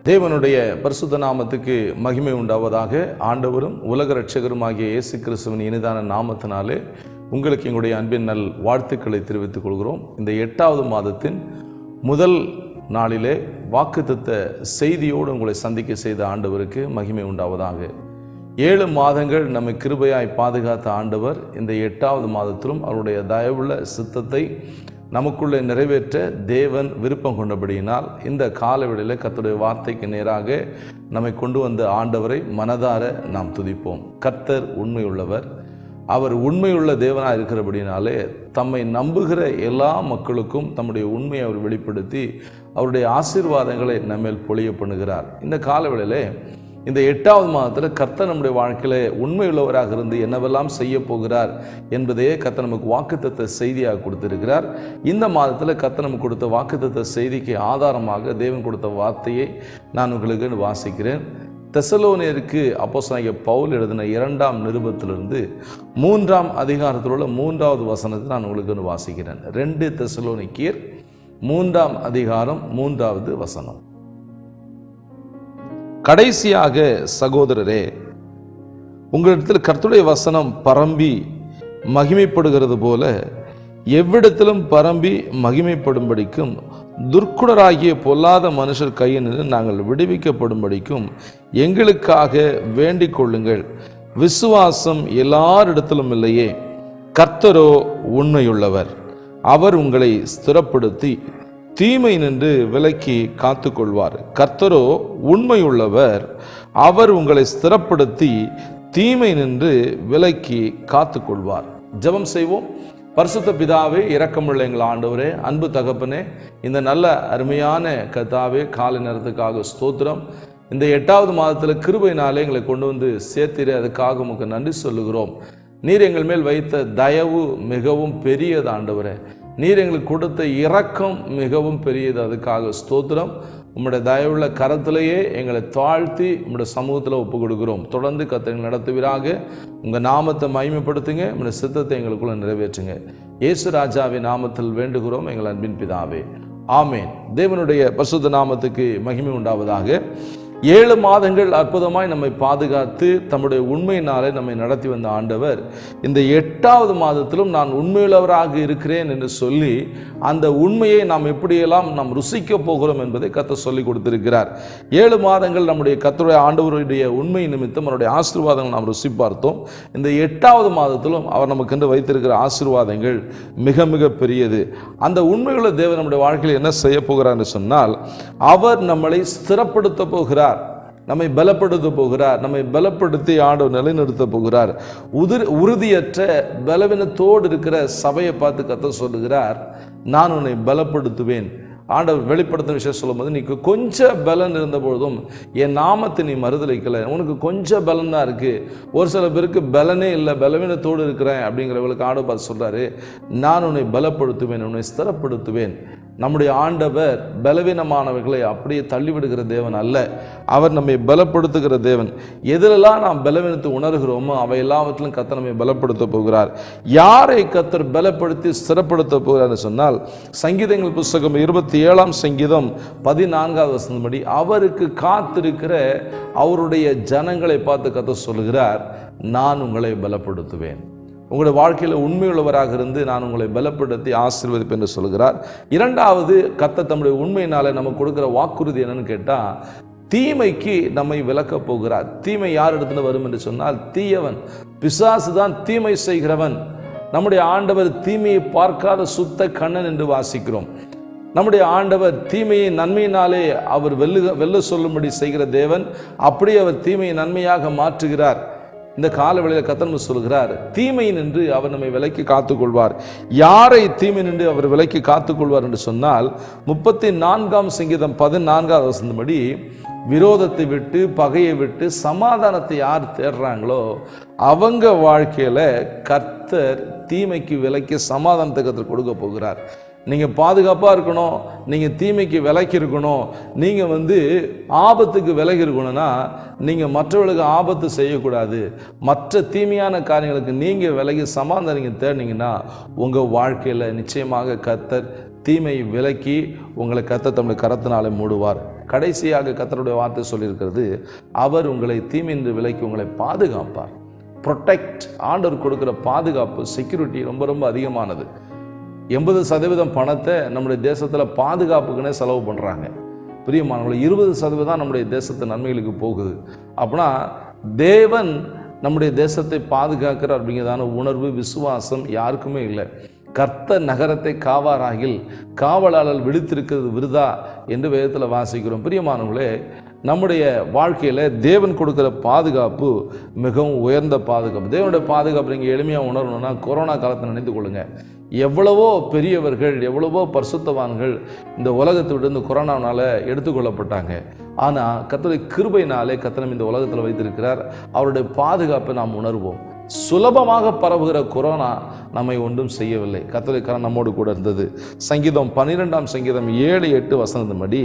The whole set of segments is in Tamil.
தேவனுடைய பரிசுத்த நாமத்துக்கு மகிமை உண்டாவதாக. ஆண்டவரும் உலக இரட்சகருமாகிய இயேசு கிறிஸ்துவின் இனிதான நாமத்தினாலே உங்களுக்கு எங்களுடைய அன்பின் நல் வாழ்த்துக்களை தெரிவித்துக் கொள்கிறோம். இந்த 8வது மாதத்தின் முதல் நாளிலே வாக்குத்தத்த செய்தியோடு உங்களை சந்திக்க செய்த ஆண்டவருக்கு மகிமை உண்டாவதாக. 7 மாதங்கள் நம்மை கிருபையாய் பாதுகாத்த ஆண்டவர் இந்த 8வது மாதத்திலும் அவருடைய தயவுள்ள சித்தத்தை நமக்குள்ளே நிறைவேற்ற தேவன் விருப்பம் கொண்டபடியினால் இந்த காலவெளியில் கர்த்தருடைய வார்த்தைக்கு நேராக நம்மை கொண்டு வந்த ஆண்டவரை மனதார நாம் துதிப்போம். கர்த்தர் உண்மையுள்ளவர். அவர் உண்மையுள்ள தேவனாக இருக்கிறபடினாலே தம்மை நம்புகிற எல்லா மக்களுக்கும் தம்முடைய உண்மையை அவர் வெளிப்படுத்தி அவருடைய ஆசீர்வாதங்களை நம்மேல் பொழிய பண்ணுகிறார். இந்த காலவெளியிலே இந்த 8வது மாதத்தில் கர்த்தர் நம்முடைய வாழ்க்கையில உண்மையுள்ளவராக இருந்து என்னவெல்லாம் செய்ய போகிறார் என்பதையே கர்த்தர் நமக்கு வாக்குத்தத்த செய்தியாக கொடுத்திருக்கிறார். இந்த மாதத்தில் கர்த்தர் நமக்கு கொடுத்த வாக்குத்தத்த செய்திக்கு ஆதாரமாக தேவன் கொடுத்த வார்த்தையை நான் உங்களுக்கு வாசிக்கிறேன். தெசலோனியருக்கு அப்போஸ்தலனாகிய பவுல் எழுதின 2ஆம் நிருபத்திலிருந்து 3ஆம் அதிகாரத்தில் உள்ள 3வது வசனத்தை நான் உங்களுக்கு வாசிக்கிறேன். 2 தெசலோனிக்கேயர் 3ஆம் அதிகாரம் 3வது வசனம். கடைசியாக சகோதரரே, உங்களிடத்தில் கர்த்தருடைய வசனம் பரம்பி மகிமைப்படுகிறது போல எவ்விடத்திலும் பரம்பி மகிமைப்படும்படிக்கும் துர்க்குணராகிய பொல்லாத மனுஷர் கையினின்று நாங்கள் விடுவிக்கப்படும்படிக்கும் எங்களுக்காக வேண்டிக் கொள்ளுங்கள். விசுவாசம் எல்லாரிடத்திலும் இல்லையே, கர்த்தரோ உண்மையுள்ளவர். அவர் உங்களை ஸ்திரப்படுத்தி தீமை நின்று விலக்கி காத்து கொள்வார். கர்த்தரோ உண்மையுள்ளவர். அவர் உங்களை ஸ்திரப்படுத்தி தீமை நின்று விலக்கி காத்து கொள்வார். ஜெபம் செய்வோம். பரிசுத்த பிதாவே, இரக்கமுள்ள எங்கள் ஆண்டவரே, அன்பு தகப்பனே, இந்த நல்ல அருமையான கர்த்தாவே காலை நேரத்துக்காக ஸ்தோத்திரம். இந்த 8வது மாதத்தில் கிருபையினாலே எங்களை கொண்டு வந்து சேர்த்திரு, அதுக்காக உமக்கு நன்றி சொல்லுகிறோம். நீர் எங்கள் மேல் வைத்த தயவு மிகவும் பெரியது ஆண்டவரே. நீர் எங்களுக்கு கொடுத்த இரக்கம் மிகவும் பெரியது, அதுக்காக ஸ்தோத்திரம். உம்முடைய தயவுள்ள கரத்திலேயே எங்களை தாழ்த்தி உம்முடைய சமூகத்தில் ஒப்பு கொடுக்கிறோம். தொடர்ந்து கர்த்தர் நடத்துவீராக. உங்கள் நாமத்தை மகிமைப்படுத்துங்க. உம்முடைய சித்தத்தை எங்களுக்குள்ள நிறைவேற்றுங்க. இயேசு ராஜாவின் நாமத்தில் வேண்டுகிறோம் எங்கள் அன்பின் பிதாவே, ஆமேன். தேவனுடைய பரிசுத்த நாமத்துக்கு மகிமை உண்டாவதாக. 7 மாதங்கள் அற்புதமாய் நம்மை பாதுகாத்து தம்முடைய உண்மையினாலே நம்மை நடத்தி வந்த ஆண்டவர் இந்த 8வது மாதத்திலும் நான் உண்மையுள்ளவராக இருக்கிறேன் என்று சொல்லி அந்த உண்மையை நாம் எப்படியெல்லாம் நாம் ருசிக்க போகிறோம் என்பதை கர்த்தர் சொல்லி கொடுத்திருக்கிறார். 7 மாதங்கள் நம்முடைய கர்த்தருடைய ஆண்டவருடைய உண்மை நிமித்தம் அவருடைய ஆசீர்வாதங்கள் நாம் ருசி பார்த்தோம். இந்த 8வது மாதத்திலும் அவர் நமக்கென்று வைத்திருக்கிற ஆசீர்வாதங்கள் மிக மிக பெரியது. அந்த உண்மையுள்ள தேவன் நம்முடைய வாழ்க்கையில் என்ன செய்ய போகிறார் என்று சொன்னால், அவர் நம்மளை ஸ்திரப்படுத்த போகிறார், நம்மை பலப்படுத்த போகிறார். நம்மை பலப்படுத்தி ஆண்டவர் நிலைநிறுத்த போகிறார். உறுதியற்ற பலவீனத்தோடு இருக்கிற சபையை பார்த்து கர்த்தர் சொல்லுகிறார், நான் உன்னை பலப்படுத்துவேன். ஆண்டவர் வெளிப்படுத்தும் விஷயம் சொல்லும்போது, நீக்கு கொஞ்சம் பலன் இருந்த பொழுதும் என் நாமத்தை நீ மறுதலிக்கலை, உனக்கு கொஞ்சம் பலன் தான் இருக்கு. ஒரு சில பேருக்கு பலனே இல்லை, பலவீனத்தோடு இருக்கிறேன் அப்படிங்கிறவங்களுக்கு ஆண்டவர் பார்த்து சொல்றாரு, நான் உன்னை பலப்படுத்துவேன், உன்னை ஸ்திரப்படுத்துவேன். நம்முடைய ஆண்டவர் பலவீனமானவர்களை அப்படியே தள்ளிவிடுகிற தேவன் அல்ல, அவர் நம்மை பலப்படுத்துகிற தேவன். எதிலெல்லாம் நாம் பலவீனத்தை உணர்கிறோமோ அவை எல்லாவற்றிலும் கர்த்தர் நம்மை பலப்படுத்த போகிறார். யாரை கர்த்தர் பலப்படுத்தி ஸ்திரப்படுத்த போகிறார் சொன்னால், சங்கீதங்கள் புஸ்தகம் 27ஆம் சங்கீதம் 14வது வசனப்படி அவருக்கு காத்திருக்கிற அவருடைய ஜனங்களை பார்த்து கர்த்தர் சொல்லுகிறார், நான் உங்களை பலப்படுத்துவேன். உங்களுடைய வாழ்க்கையில் உண்மையுள்ளவராக இருந்து நான் உங்களை பலப்படுத்தி ஆசீர்வதிப்பேன் என்று சொல்கிறார். 2வது, கர்த்தர் தம்முடைய உண்மையினாலே நமக்கு கொடுக்கிற வாக்குறுதி என்னன்னு கேட்டால், தீமைக்கு நம்மை விலக்க போகிறார். தீமை யார் இடத்துல வரும் என்று சொன்னால், தீயவன் பிசாசு தான் தீமை செய்கிறவன். நம்முடைய ஆண்டவர் தீமையை பார்க்காத சுத்த கண்ணன் என்று வாசிக்கிறோம். நம்முடைய ஆண்டவர் தீமையை நன்மையினாலே அவர் வெல்ல சொல்லும்படி செய்கிற தேவன். அப்படியே அவர் தீமையை நன்மையாக மாற்றுகிறார். இந்த காலவெளியில் கர்த்தர் சொல்கிறார், தீமை நின்று அவர் நம்மை விலக்கி காத்துக்கொள்வார். யாரை தீமை நின்று அவர் விலக்கி காத்துக்கொள்வார் என்று சொன்னால், 34ஆம் சங்கீதம் 14வது வசனப்படி, விரோதத்தை விட்டு பகையை விட்டு சமாதானத்தை யார் தேடுறாங்களோ அவங்க வாழ்க்கையில கர்த்தர் தீமைக்கு விலக்கி சமாதானத்தை கர்த்தர் கொடுக்க போகிறார். நீங்கள் பாதுகாப்பாக இருக்கணும், நீங்கள் தீமைக்கு விலகி இருக்கணும், நீங்கள் ஆபத்துக்கு விலகி இருக்கணும்னா நீங்கள் மற்றவர்களுக்கு ஆபத்து செய்யக்கூடாது. மற்ற தீமையான காரியங்களுக்கு நீங்கள் விலகி சமாதானம் நீங்கள் தேடினீங்கன்னா உங்கள் வாழ்க்கையில் நிச்சயமாக கர்த்தர் தீமை விலக்கி உங்களை கர்த்தர் தம்முடைய கரத்தினாலே மூடுவார். கடைசியாக கர்த்தருடைய வார்த்தை சொல்லியிருக்கிறது, அவர் உங்களை தீமையின்றி விலக்கி உங்களை பாதுகாப்பார். ப்ரொடெக்ட். ஆண்டவர் கொடுக்குற பாதுகாப்பு, செக்யூரிட்டி ரொம்ப ரொம்ப அதிகமானது. 80% பணத்தை நம்முடைய தேசத்தில் பாதுகாப்புக்குன்னே செலவு பண்ணுறாங்க. பிரியமானவர்களே, 20% நம்முடைய தேசத்து நன்மைகளுக்கு போகுது. அப்படின்னா தேவன் நம்முடைய தேசத்தை பாதுகாக்கிறார் அப்படிங்கிறதான உணர்வு, விசுவாசம் யாருக்குமே இல்லை. கர்த்தர் நகரத்தை காவாராகில் காவலாளர் விடுத்திருக்கிறது விருதா என்று வேதத்தில் வாசிக்கிறோம். பிரியமானவர்களே, நம்முடைய வாழ்க்கையில் தேவன் கொடுக்குற பாதுகாப்பு மிகவும் உயர்ந்த பாதுகாப்பு. தேவனுடைய பாதுகாப்பு நீங்கள் எளிமையாக உணரணும்னா கொரோனா காலத்தை நினைத்து கொள்ளுங்கள். எவ்வளவோ பெரியவர்கள், எவ்வளவோ பரிசுத்தவான்கள் இந்த உலகத்தை விட்டு இந்த கொரோனாவால் எடுத்துக்கொள்ளப்பட்டாங்க. ஆனால் கர்த்தருடைய கிருபையினாலே கர்த்தர் இந்த உலகத்தில் வைத்திருக்கிறார். அவருடைய பாதுகாப்பை நாம் உணர்வோம். சுலபமாக பரவுகிற கொரோனா நம்மை ஒன்றும் செய்யவில்லை. கர்த்தருடைய கரம் நம்மோடு கூட இருந்தது. சங்கீதம் 12ஆம் சங்கீதம் 7-8 வசனத்தின்படி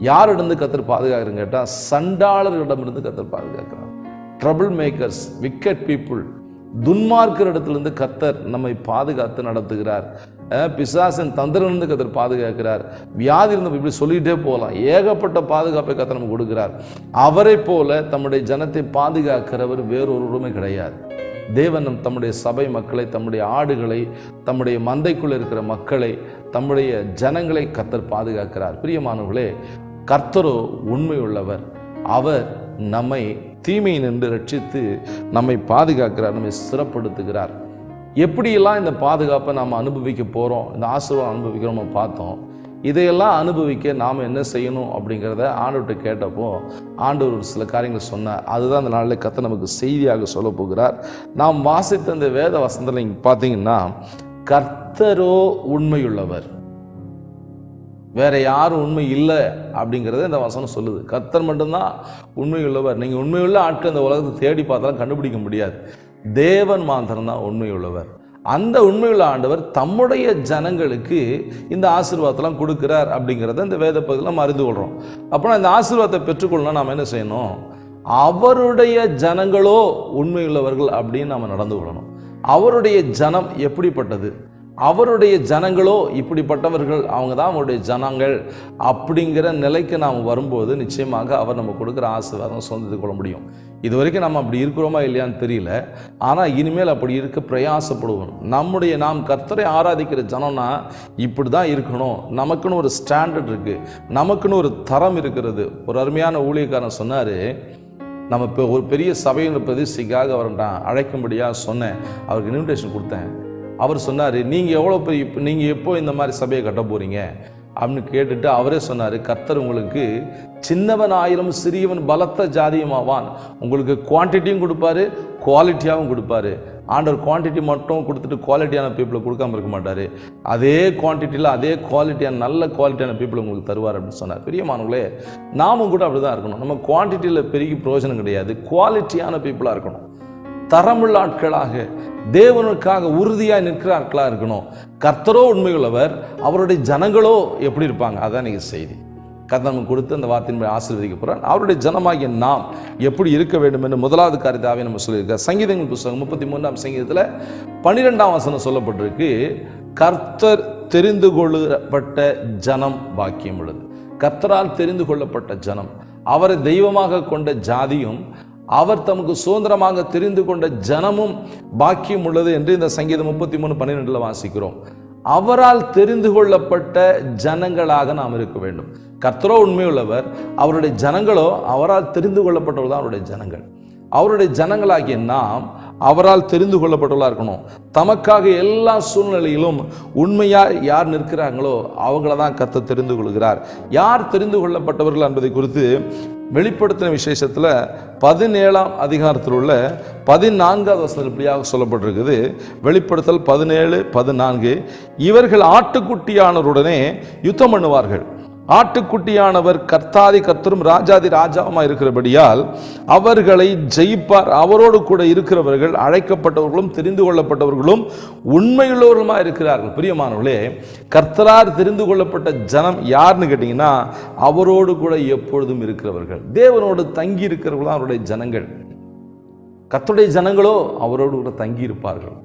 யாரிடந்து கர்த்தர் பாதுகாக்கிறன்னு கேட்டால் சண்டாளர்களிடமிருந்து கர்த்தர் பாதுகாக்கிறார். ட்ரபிள் மேக்கர்ஸ், விக்கெட் பீப்புள், துன்மார்க்கர் இடத்திலிருந்து கர்த்தர் நம்மை பாதுகாத்து நடத்துகிறார். பிசாசின் தந்திரமிருந்து கர்த்தர் பாதுகாக்கிறார். வியாதி இருந்து இப்படி சொல்லிகிட்டே போகலாம். ஏகப்பட்ட பாதுகாப்பை கர்த்தர் நமக்கு கொடுக்கிறார். அவரை போல தம்முடைய ஜனத்தை பாதுகாக்கிறவர் வேறொருவருமே கிடையாது. தேவன் தம்முடைய சபை மக்களை, தம்முடைய ஆடுகளை, தம்முடைய மந்தைக்குள் இருக்கிற மக்களை, தம்முடைய ஜனங்களை கர்த்தர் பாதுகாக்கிறார். பிரியமானவர்களே, கர்த்தரோ உண்மையுள்ளவர். அவர் நம்மை தீமையை நின்று ரட்சித்து நம்மை பாதுகாக்கிறார், நம்மை சிறப்படுத்துகிறார். எப்படியெல்லாம் இந்த பாதுகாப்பை நாம் அனுபவிக்க போகிறோம், இந்த ஆசீர்வாதம் அனுபவிக்கிறோம் பார்த்தோம். இதையெல்லாம் அனுபவிக்க நாம் என்ன செய்யணும் அப்படிங்கிறத ஆண்டவர்கிட்ட கேட்டப்போ ஆண்டவர் ஒரு சில காரியங்கள் சொன்னார். அதுதான் அந்த நாளில் கர்த்தர் நமக்கு செய்தியாக சொல்ல போகிறார். நாம் வாசித்த இந்த வேத வசனத்தில் நீங்கள் பார்த்தீங்கன்னா, கர்த்தரோ உண்மையுள்ளவர், வேற யாரும் உண்மை இல்லை அப்படிங்கிறத இந்த வசனம் சொல்லுது. கர்த்தர் மட்டும்தான் உண்மையுள்ளவர். நீங்கள் உண்மையுள்ள ஆட்கள் இந்த உலகத்தை தேடி பார்த்தாலும் கண்டுபிடிக்க முடியாது. தேவன் மாத்திரம்தான் உண்மையுள்ளவர். அந்த உண்மையுள்ள ஆண்டவர் தம்முடைய ஜனங்களுக்கு இந்த ஆசீர்வாதத்தெல்லாம் கொடுக்கிறார் அப்படிங்கிறத இந்த வேத பகுதியில் நம்ம அறிந்து கொள்கிறோம். அப்படின்னா இந்த ஆசீர்வாதத்தை பெற்றுக்கொள்ளணும் நாம் என்ன செய்யணும்? அவருடைய ஜனங்களோ உண்மையுள்ளவர்கள் அப்படின்னு நாம் நடந்து கொள்ளணும். அவருடைய ஜனம் எப்படிப்பட்டது? அவருடைய ஜனங்களோ இப்படிப்பட்டவர்கள், அவங்க தான் அவருடைய ஜனங்கள் அப்படிங்கிற நிலைக்கு நாம் வரும்போது நிச்சயமாக அவர் நம்ம கொடுக்குற ஆசீர்வாதம் சொந்தத்து கொள்ள முடியும். இது வரைக்கும் நம்ம அப்படி இருக்கிறோமா இல்லையான்னு தெரியல. ஆனால் இனிமேல் அப்படி இருக்க பிரயாசப்படுவோம். நாம் கர்த்தரை ஆராதிக்கிற ஜனம்னா இப்படி தான் இருக்கணும். நமக்குன்னு ஒரு ஸ்டாண்டர்ட் இருக்குது, நமக்குன்னு ஒரு தரம் இருக்கிறது. ஒரு அருமையான ஊழியக்காரன் சொன்னார், நம்ம இப்போ ஒரு பெரிய சபையின் பிரதிஷ்டைக்காக அவர்கிட்ட அழைக்கும்படியாக சொன்னேன். அவருக்கு இன்விடேஷன் கொடுத்தேன். அவர் சொன்னார், நீங்கள் எப்போ இந்த மாதிரி சபையை கட்ட போகிறீங்க அப்படின்னு கேட்டுட்டு அவரே சொன்னார், கர்த்தர் உங்களுக்கு சின்னவன் ஆயிரம் சிறியவன் பலத்த ஜாதியமாவான். உங்களுக்கு குவான்டிட்டியும் கொடுப்பாரு, குவாலிட்டியாகவும் கொடுப்பாரு. ஆண்டவர் குவான்டிட்டி மட்டும் கொடுத்துட்டு குவாலிட்டியான பீப்புளை கொடுக்காம இருக்க மாட்டார். அதே குவான்டிட்டியில் அதே குவாலிட்டியான நல்ல குவாலிட்டியான பீப்புளை உங்களுக்கு தருவார் அப்படின்னு சொன்னார். பெரியமானவங்களே, நாமும் கூட அப்படி தான் இருக்கணும். நம்ம குவான்டிட்டியில் பெரிய பிரயோஜனம் கிடையாது, குவாலிட்டியான பீப்புளாக இருக்கணும். தரமுள்ள ஆட்களாக, தேவனுக்காக உறுதியாக நிற்கிற ஆட்களாக இருக்கணும். கர்த்தரோ உண்மையுள்ளவர், அவருடைய ஜனங்களோ எப்படி இருப்பாங்க? அதான் இன்னைக்கு செய்தி. கர்த்தர் நமக்கு கொடுத்து அந்த வார்த்தையின்படி ஆசீர்வதிக்க போகிறார். அவருடைய ஜனமாகிய நாம் எப்படி இருக்க வேண்டும் என்று முதலாவது காரியத்தாவே நம்ம சொல்லியிருக்கார். சங்கீதங்கள் புத்தகம் 33ஆம் சங்கீதத்தில் 12ஆம் வசனம் சொல்லப்பட்டிருக்கு, கர்த்தர் தெரிந்து கொள்ளப்பட்ட ஜனம் பாக்கியம் உள்ளது. கர்த்தரால் தெரிந்து கொள்ளப்பட்ட ஜனம், அவரை தெய்வமாக கொண்ட ஜாதியும் அவர் தமக்கு சுதந்திரமாக தெரிந்து கொண்ட ஜனமும் பாக்கியம் உள்ளது என்று இந்த சங்கீதம் 33:12 வாசிக்கிறோம். அவரால் தெரிந்து கொள்ளப்பட்ட ஜனங்களாக நாம் இருக்க வேண்டும். கர்த்தரோ உண்மையுள்ளவர், அவருடைய ஜனங்களோ அவரால் தெரிந்து கொள்ளப்பட்டவர்கள் தான் அவருடைய ஜனங்கள். அவருடைய ஜனங்களாகிய நாம் அவரால் தெரிந்து கொள்ளப்பட்டவர்களாக இருக்கணும். தமக்காக எல்லா சூழ்நிலையிலும் உண்மையாக யார் நிற்கிறாங்களோ அவங்கள தான் கர்த்தர் தெரிந்து கொள்கிறார். யார் தெரிந்து கொள்ளப்பட்டவர்கள் என்பதை குறித்து வெளிப்படுத்தின விசேஷத்தில் 17ஆம் அதிகாரத்தில் உள்ள 14ஆவது வசனம் இப்படியாக சொல்லப்பட்டிருக்குது. வெளிப்படுத்தல் 17:14, இவர்கள் ஆட்டுக்குட்டியானவருடனே யுத்தம் பண்ணுவார்கள். ஆட்டுக்குட்டியானவர் கர்த்தாதி கர்த்தரும் ராஜாதி ராஜாவுமா இருக்கிறபடியால் அவர்களை ஜெயிப்பார். அவரோடு கூட இருக்கிறவர்கள் அழைக்கப்பட்டவர்களும் தெரிந்து கொள்ளப்பட்டவர்களும் உண்மையுள்ளவர்களுமா இருக்கிறார்கள். பிரியமானவர்களே, கர்த்தரால் தெரிந்து கொள்ளப்பட்ட ஜனம் யாருன்னு கேட்டீங்கன்னா, அவரோடு கூட எப்பொழுதும் இருக்கிறவர்கள், தேவனோடு தங்கி இருக்கிறவர்கள் தான் அவருடைய ஜனங்கள். கர்த்தருடைய ஜனங்களோ அவரோடு கூட தங்கி இருப்பார்கள்.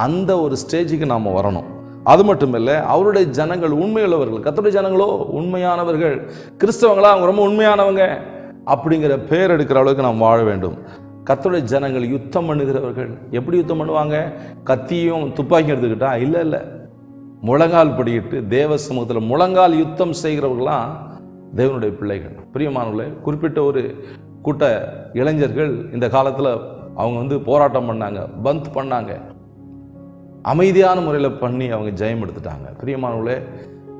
அந்த ஒரு ஸ்டேஜுக்கு நாம் வரணும். அது மட்டுமில்லை, அவருடைய ஜனங்கள் உண்மையுள்ளவர்கள். கர்த்தருடைய ஜனங்களோ உண்மையானவர்கள். கிறிஸ்தவங்களா அவங்க ரொம்ப உண்மையானவங்க அப்படிங்கிற பேர் எடுக்கிற அளவுக்கு நாம் வாழ வேண்டும். கர்த்தருடைய ஜனங்கள் யுத்தம் பண்ணுகிறவர்கள். எப்படி யுத்தம் பண்ணுவாங்க? கத்தியும் துப்பாக்கியும் எடுத்துக்கிட்டா? இல்லை, முழங்கால் படியிட்டு தேவ சமூகத்தில் முழங்கால் யுத்தம் செய்கிறவர்களாம் தேவனுடைய பிள்ளைகள். பிரியமானவர்களே, குறிப்பிட்ட ஒரு கூட்ட இளைஞர்கள் இந்த காலத்தில் அவங்க போராட்டம் பண்ணாங்க, பந்த் பண்ணாங்க, அமைதியான முறையில் பண்ணி அவங்க ஜெயம் எடுத்துட்டாங்க. பிரியமானவர்களே,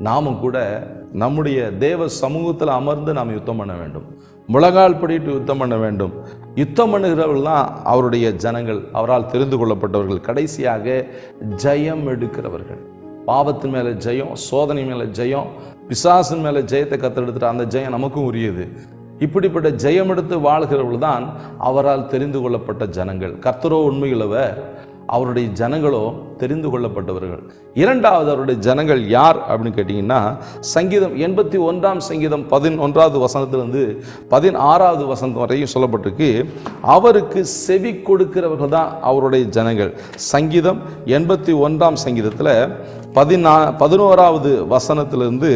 நாமும் கூட நம்முடைய தேவ சமூகத்தில் அமர்ந்து நாம் யுத்தம் பண்ண வேண்டும், முழங்கால் படிட்டு யுத்தம் பண்ண வேண்டும். யுத்தம் பண்ணுகிறவர்கள் தான் அவருடைய ஜனங்கள், அவரால் தெரிந்து கொள்ளப்பட்டவர்கள். கடைசியாக ஜெயம் எடுக்கிறவர்கள். பாவத்தின் மேலே ஜெயம், சோதனை மேலே ஜெயம், பிசாசின் மேலே ஜெயத்தை கத்தெடுத்துட்டு அந்த ஜெயம் நமக்கும் உரியது. இப்படிப்பட்ட ஜெயம் எடுத்து வாழ்கிறவர்கள் தான் அவரால் தெரிந்து கொள்ளப்பட்ட ஜனங்கள். கர்த்தரோ உண்மையுள்ளவர், அவருடைய ஜனங்களோ தெரிந்து கொள்ளப்பட்டவர்கள். இரண்டாவது அவருடைய ஜனங்கள் யார் அப்படின்னு கேட்டிங்கன்னா, சங்கீதம் 81 சங்கீதம் 11வது வசனத்திலிருந்து 16வது வசனம் வரையும் சொல்லப்பட்டிருக்கு. அவருக்கு செவி கொடுக்கிறவர்கள் தான் அவருடைய ஜனங்கள். சங்கீதம் 81 சங்கீதத்தில் 11வது வசனத்திலிருந்து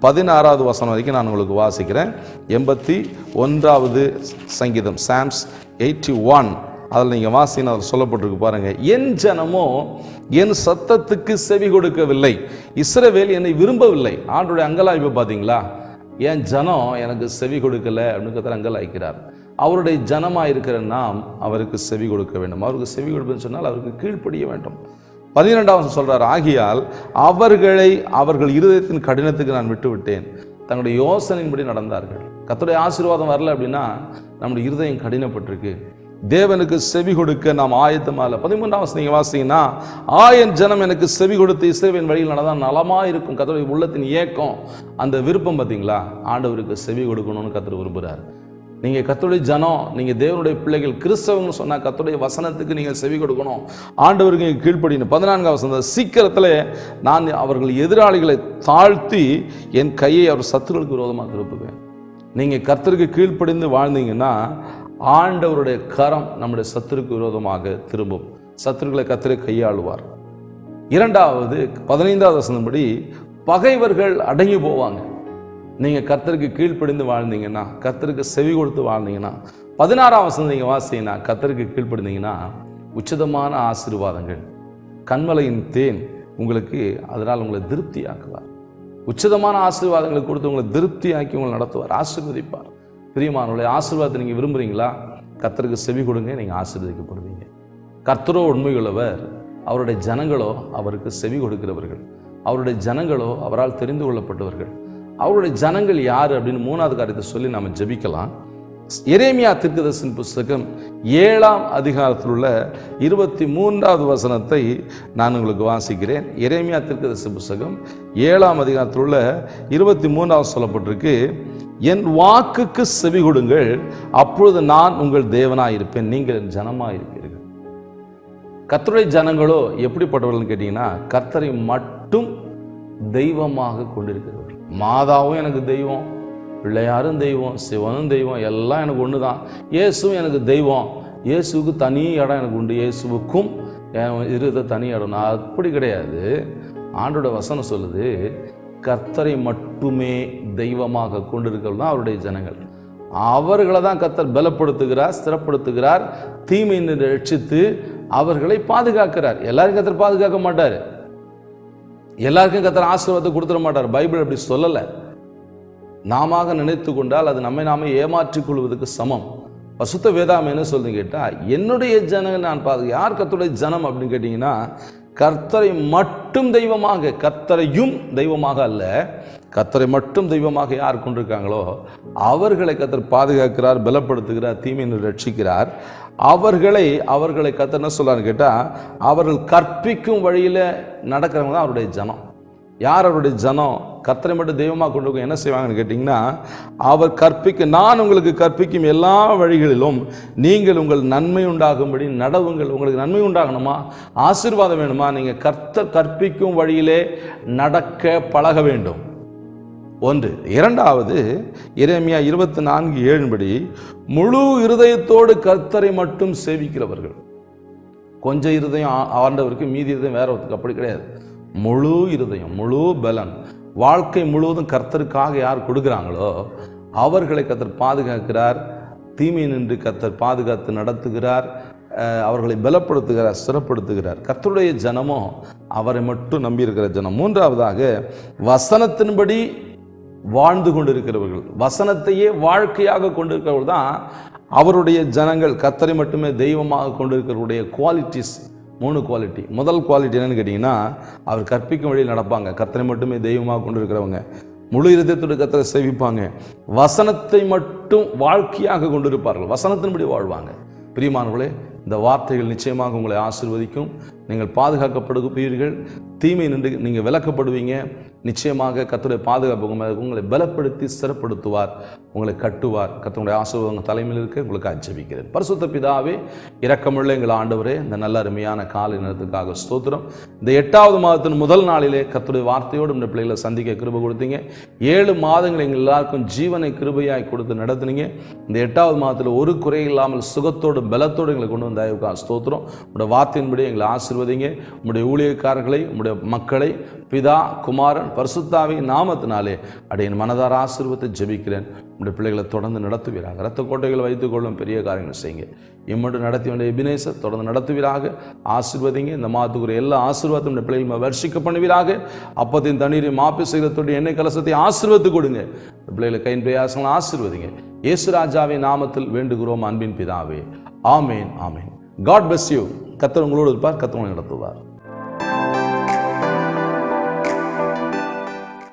16வது வசனம் வரைக்கும் நான் உங்களுக்கு வாசிக்கிறேன். 81வது சங்கீதம், சாம்ஸ் 81, அதில் நீங்கள் வாசின்னு அதில் சொல்லப்பட்டிருக்கு பாருங்க. என் ஜனமோ என் சத்தத்துக்கு செவி கொடுக்கவில்லை, இஸ்ரவேல் என்னை விரும்பவில்லை. ஆண்டோடைய அங்கலாய்ப்பு பார்த்தீங்களா? என் ஜனம் எனக்கு செவி கொடுக்கல அப்படின்னு கர்த்தர் அங்கலாய்க்கிறார். அவருடைய ஜனமாக இருக்கிற நாம் அவருக்கு செவி கொடுக்க வேண்டும். அவருக்கு செவி கொடுப்பேன்னு சொன்னால் அவருக்கு கீழ்ப்படிய வேண்டும். 12வது சொல்றார், ஆகியால் அவர்களை அவர்கள் இருதயத்தின் கடினத்துக்கு நான் விட்டு விட்டேன். தங்களுடைய யோசனையின்படி நடந்தார்கள். கர்த்தருடைய ஆசீர்வாதம் வரல அப்படின்னா நம்முடைய இருதயம் கடினப்பட்டிருக்கு. தேவனுக்கு செவி கொடுக்க நாம் ஆயத்தமாக. 13வது நீங்க வாசிங்கன்னா, என் ஜனம் எனக்கு செவி கொடுத்து இஸ்ரவேலின் வழியில் நடந்தால் நலமா இருக்கும். கர்த்தருடைய உள்ளத்தின் ஏக்கம், அந்த விருப்பம் பார்த்தீங்களா? ஆண்டவருக்கு செவி கொடுக்கணும்னு கர்த்தர் விரும்புகிறார். நீங்கள் கர்த்தருடைய ஜனம், நீங்கள் தேவனுடைய பிள்ளைகள், கிறிஸ்தவங்கன்னு சொன்னால் கர்த்தருடைய வசனத்துக்கு நீங்கள் செவி கொடுக்கணும், ஆண்டவருக்கு நீங்கள் கீழ்ப்படியணும். 14வது வசனம், சீக்கிரத்தில் நான் அவர்கள் எதிராளிகளை தாழ்த்தி என் கையை அவர் சத்துருக்களுக்கு விரோதமாக திருப்புவேன். நீங்கள் கர்த்தருக்கு கீழ்ப்படிந்து வாழ்ந்தீங்கன்னா ஆண்டவருடைய கரம் நம்முடைய சத்துருக்கு விரோதமாக திரும்பும். சத்துருக்களை கர்த்தரை கையாளுவார். இரண்டாவது 15வது வசனப்படி பகைவர்கள் அடங்கி போவாங்க. நீங்கள் கர்த்தருக்கு கீழ்ப்படிந்து வாழ்ந்தீங்கன்னா, கர்த்தருக்கு செவி கொடுத்து வாழ்ந்தீங்கன்னா, 16வது வசனம் நீங்கள் வாசிங்கன்னா, கர்த்தருக்கு கீழ்ப்படிந்தீங்கன்னா உச்சிதமான ஆசீர்வாதங்கள், கண்மலையின் தேன் உங்களுக்கு அதனால் உங்களை திருப்தியாக்குவார். உச்சிதமான ஆசீர்வாதங்களை கொடுத்து உங்களை திருப்தியாக்கி உங்களை நடத்துவார், ஆசீர்வதிப்பார். பிரியமானவர்களே, ஆசீர்வாதத்தை நீங்கள் விரும்புகிறீங்களா? கர்த்தருக்கு செவி கொடுங்க, நீங்கள் ஆசீர்வதிக்கப்படுவீங்க. கர்த்தரோ உண்மையுள்ளவர், அவருடைய ஜனங்களோ அவருக்கு செவி கொடுக்கிறவர்கள். அவருடைய ஜனங்களோ அவரால் தெரிந்து கொள்ளப்பட்டவர்கள். அவருடைய ஜனங்கள் யார் அப்படின்னு 3வது காரியத்தை சொல்லி நாம் ஜெபிக்கலாம். எரேமியா தீர்க்கதரிசியின் புஸ்தகம் 7ஆம் அதிகாரத்தில் உள்ள 23வது வசனத்தை நான் உங்களுக்கு வாசிக்கிறேன். எரேமியா தீர்க்கதரிசி புஸ்தகம் 7ஆம் அதிகாரத்தில் உள்ள 23வது சொல்லப்பட்டிருக்கு, என் வாக்குக்கு செவி கொடுங்கள், அப்பொழுது நான் உங்கள் தேவனாயிருப்பேன், நீங்கள் என் ஜனமாயிருப்பீர்கள். கர்த்தருடைய ஜனங்களோ எப்படிப்பட்டவர்கள் கேட்டீங்கன்னா, கர்த்தரை மட்டும் தெய்வமாக கொண்டிருக்கிறவர்கள். மாதாவும் எனக்கு தெய்வம், பிள்ளையாரும் தெய்வம், சிவனும் தெய்வம், எல்லாம் எனக்கு ஒன்று தான். இயேசுவும் எனக்கு தெய்வம், இயேசுவுக்கு தனி இடம் எனக்கு உண்டு, இயேசுவுக்கும் இருந்த தனி இடம். நான் அப்படி கிடையாது. ஆண்டோட வசனம் சொல்லுது, கர்த்தரை மட்டுமே தெய்வமாக கொண்டிருக்கிறது தான் அவருடைய ஜனங்கள். அவர்களை தான் கர்த்தர் பலப்படுத்துகிறார், ஸ்திரப்படுத்துகிறார், தீமையை ரட்சித்து அவர்களை பாதுகாக்கிறார். எல்லாரும் கர்த்தர் பாதுகாக்க மாட்டார், எல்லாருக்கும் கர்த்தர் ஆசீர்வாதத்தை கொடுத்துட மாட்டார். பைபிள் அப்படி சொல்லலை. நாம நினைத்து கொண்டால் அது நம்மை நாம ஏமாற்றிக் கொள்வதற்கு சமம். பசுத்த வேதாகம் என்ன சொல்லுங்க கேட்டால், என்னுடைய ஜனங்கள் நான் யார் கர்த்தருடைய ஜனம் அப்படின்னு கேட்டிங்கன்னா, கர்த்தரை மட்டும் தெய்வமாக, கர்த்தரையும் தெய்வமாக அல்ல, கர்த்தரை மட்டும் தெய்வமாக யார் கொண்டிருக்காங்களோ அவர்களை கர்த்தர் பாதுகாக்கிறார், பலப்படுத்துகிறார், தீமையை ரட்சிக்கிறார். அவர்களை கர்த்தர் என்ன சொல்றான்னு கேட்டால், அவர்கள் கற்பிக்கும் வழியில் நடக்கிறவங்க தான் அவருடைய ஜனம். யார் அவருடைய ஜனம்? கர்த்தரை மட்டும் தெய்வமாக கொண்டு என்ன செய்வாங்கன்னு கேட்டிங்கன்னா, அவர் நான் உங்களுக்கு கற்பிக்கும் எல்லா வழிகளிலும் நீங்கள் உங்கள் நன்மை உண்டாகும்படி நடவுங்கள். உங்களுக்கு நன்மை உண்டாகணுமா, ஆசீர்வாதம் வேணுமா, நீங்கள் கர்த்தர் கற்பிக்கும் வழியிலே நடக்க பழக வேண்டும். ஒன்று. இரண்டாவது, எரேமியா 24:7 முழு இருதயத்தோடு கர்த்தரை மட்டும் சேவிக்கிறவர்கள். கொஞ்சம் இருதயம் ஆண்டவருக்கு, மீதி இருதயம் வேற ஒருத்தருக்கு. அப்படி கிடையாது. முழு இருதயம், முழு பலன், வாழ்க்கை முழுவதும் கர்த்தருக்காக யார் கொடுக்குறாங்களோ அவர்களை கர்த்தர் பாதுகாக்கிறார். தீமை நின்று கர்த்தர் பாதுகாத்து நடத்துகிறார். அவர்களை பலப்படுத்துகிறார், ஸ்திரப்படுத்துகிறார். கர்த்தருடைய ஜனமோ அவரை மட்டும் நம்பியிருக்கிற ஜனம். மூன்றாவதாக, வசனத்தின்படி வாழ்ந்து கொண்டிருக்கிறவர்கள், வசனத்தையே வாழ்க்கையாக கொண்டிருக்கிறவர்கள் தான் அவருடைய ஜனங்கள். கர்த்தரை மட்டுமே தெய்வமாக கொண்டிருக்கிறவருடைய குவாலிட்டிஸ் 3 குவாலிட்டி. முதல் குவாலிட்டி என்னன்னு கேட்டிங்கன்னா, அவர் கற்பிக்கும் வழியில் நடப்பாங்க. கர்த்தரை மட்டுமே தெய்வமாக கொண்டிருக்கிறவங்க. முழு இருதயத்தோடு கர்த்தரை சேவிப்பாங்க. வசனத்தை மட்டும் வாழ்க்கையாக கொண்டிருப்பார்கள். வசனத்தின்படி வாழ்வாங்க. பிரியமானவர்களே, இந்த வார்த்தைகள் நிச்சயமாக உங்களை ஆசீர்வதிக்கும். நீங்கள் பாதுகாக்கப்படுவீர்கள். தீமை நின்று நீங்கள் விலக்கப்படுவீங்க. நிச்சயமாக கர்த்தருடைய பாதுகாப்பு உங்களை பலப்படுத்தி ஸ்திரப்படுத்துவார், உங்களை கட்டுவார். கர்த்தருடைய ஆசீர்வாதம் தலைமையில் இருக்க உங்களுக்கு ஆட்சேபிக்கிறேன். பரிசுத்த பிதாவே, இரக்கமுள்ள எங்கள் ஆண்டவரே, இந்த நல்ல அருமையான காலை நேரத்துக்காக ஸ்தோத்திரம். இந்த 8வது மாதத்தின் முதல் நாளிலே கர்த்தருடைய வார்த்தையோடு இந்த பிள்ளைகளை சந்திக்க கிருபை கொடுத்தீங்க. 7 மாதங்கள் எங்கள் எல்லாருக்கும் ஜீவனை கிருபையாய் கொடுத்து நடத்துனீங்க. இந்த 8வது மாதத்தில் ஒரு குறை இல்லாமல் சுகத்தோடு பலத்தோடு எங்களை கொண்டு வந்த ஸ்தோத்திரம். உங்களுடைய வார்த்தையின்படி எங்களை ஆசீர்வதிங்க. உங்களுடைய ஊழியக்காரர்களை, உங்களுடைய மக்களை பிதா, குமாரன், பரிசுத்தாவின் நாமத்தினாலே அடையின் மனதார ஆசீர்வத்தை ஜெபிக்கிறேன். உங்களுடைய பிள்ளைகளை தொடர்ந்து நடத்துவீராக. இரத்த கோட்டைகளை வைத்துக் கொள்ளும் பெரிய காரியங்கள் செய்யுங்க. இம்மட்டு நடத்தி வேண்டிய எபினேசர் தொடர்ந்து நடத்துவீராக. ஆசீர்வதிங்க. இந்த மாதத்துக்குரிய எல்லா ஆசீர்வாதம் இந்த பிள்ளைகளை வர்ஷிக்க பண்ணுவீராக. அப்பத்தின் தண்ணீரை மாப்பி செய்கிறதோடு எண்ணெய் கலசத்தை ஆசீர்வத்து கொடுங்க. இந்த பிள்ளைகளை கையின் பிரயாசங்களை ஆசீர்வதிங்க. இயேசு ராஜாவின் நாமத்தில் வேண்டுகிறோம் அன்பின் பிதாவே. ஆமேன், ஆமேன். God bless you. கர்த்தர் உங்களோடு இருப்பார். கர்த்தர் உங்களை நடத்துவார்.